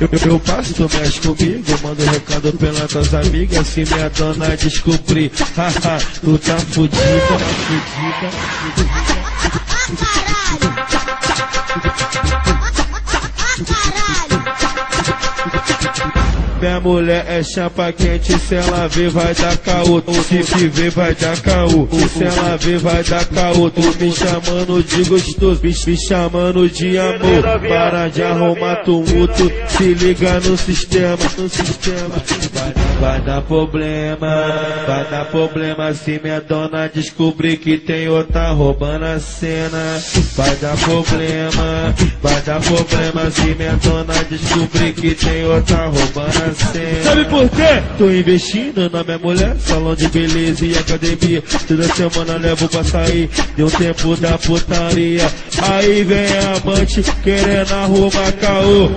Eu passo, tu mexe comigo, mando recado pela tuas amigas. Se minha dona descobrir, haha, tu tá fudida, fudida, fudida. Minha mulher é chapa quente, se ela ver vai dar caô. Se ver vai dar caô, se ela ver vai dar caô. Tu me chamando de gostoso, me chamando de amor. Para de arrumar tumulto, se liga no sistema, no sistema. Vai dar problema se minha dona descobrir que tem outra roubando a cena. Vai dar problema se minha dona descobrir que tem outra roubando a cena. Sabe por quê? Tô investindo na minha mulher, salão de beleza e academia. Toda semana levo pra sair, deu tempo da putaria. Aí vem a amante querendo arrumar caô.